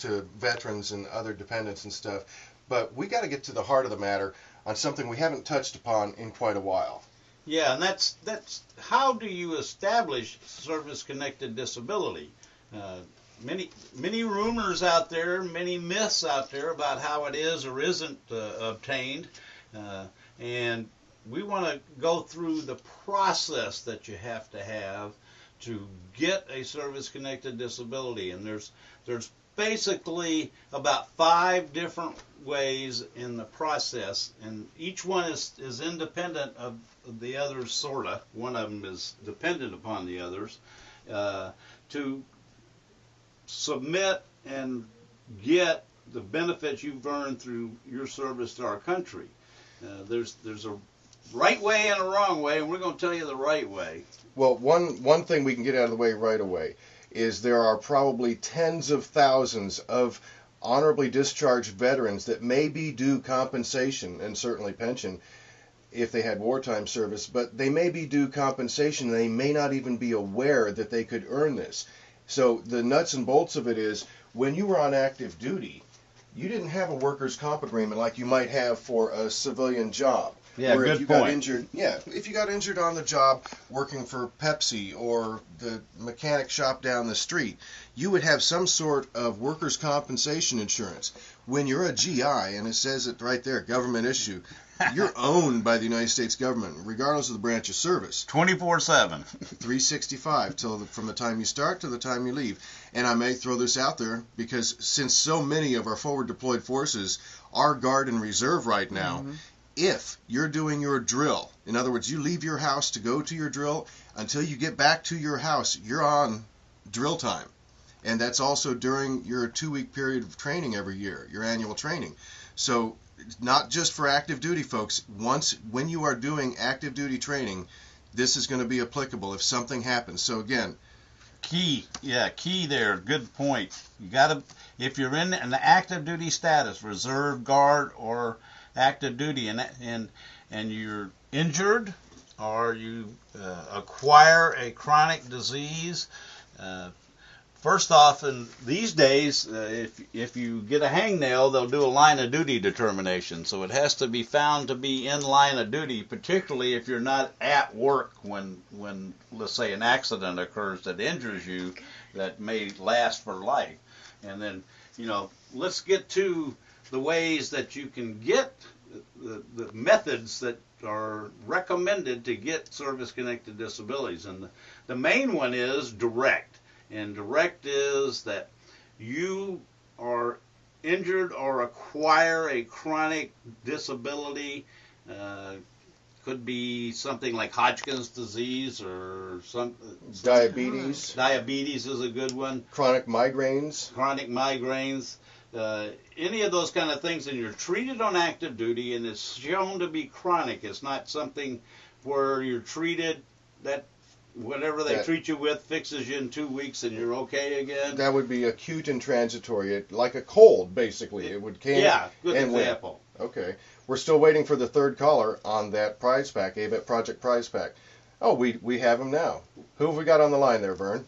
to veterans and other dependents and stuff. But we got to get to the heart of the matter on something we haven't touched upon in quite a while. Yeah, and that's how do you establish service-connected disability? Many rumors out there, many myths out there about how it is or isn't obtained, and we want to go through the process that you have to get a service-connected disability, and there's basically about 5 different ways in the process, and each one is independent of the others, sorta. One of them is dependent upon the others, to submit and get the benefits you've earned through your service to our country. There's a right way and a wrong way, and we're going to tell you the right way. Well, one thing we can get out of the way right away is there are probably tens of thousands of honorably discharged veterans that may be due compensation and certainly pension if they had wartime service, but they may be due compensation and they may not even be aware that they could earn this. So the nuts and bolts of it is when you were on active duty, you didn't have a workers' comp agreement like you might have for a civilian job. Yeah, where good if you point. got injured, if you got injured on the job working for Pepsi or the mechanic shop down the street, you would have some sort of workers' compensation insurance. When you're a GI, and it says it right there, government issue, you're owned by the United States government, regardless of the branch of service. 24/7. 365 from the time you start to the time you leave. And I may throw this out there because since so many of our forward deployed forces are guard and reserve right now, if you're doing your drill, in other words, you leave your house to go to your drill, until you get back to your house, you're on drill time. And that's also during your 2-week period of training every year, your annual training. So not just for active duty folks, when you are doing active duty training, this is going to be applicable if something happens. So again, Key there. Good point. You got to, if you're in an active duty status, reserve, guard, or active duty, and you're injured, or you acquire a chronic disease. First off, in these days, if you get a hangnail, they'll do a line of duty determination. So it has to be found to be in line of duty, particularly if you're not at work when let's say an accident occurs that injures you that may last for life. And then, let's get to the ways that you can get the methods that are recommended to get service-connected disabilities. And the main one is direct. And direct is that you are injured or acquire a chronic disability. Could be something like Hodgkin's disease or some diabetes. Diabetes is a good one. Chronic migraines. Any of those kind of things, and you're treated on active duty, and it's shown to be chronic. It's not something where you're treated that whatever they treat you with fixes you in 2 weeks and you're okay again. That would be acute and transitory, like a cold, basically. It would came. Yeah, good example. Okay. We're still waiting for the third caller on that prize pack, AVET Project Prize Pack. Oh, we have him now. Who have we got on the line there, Vern?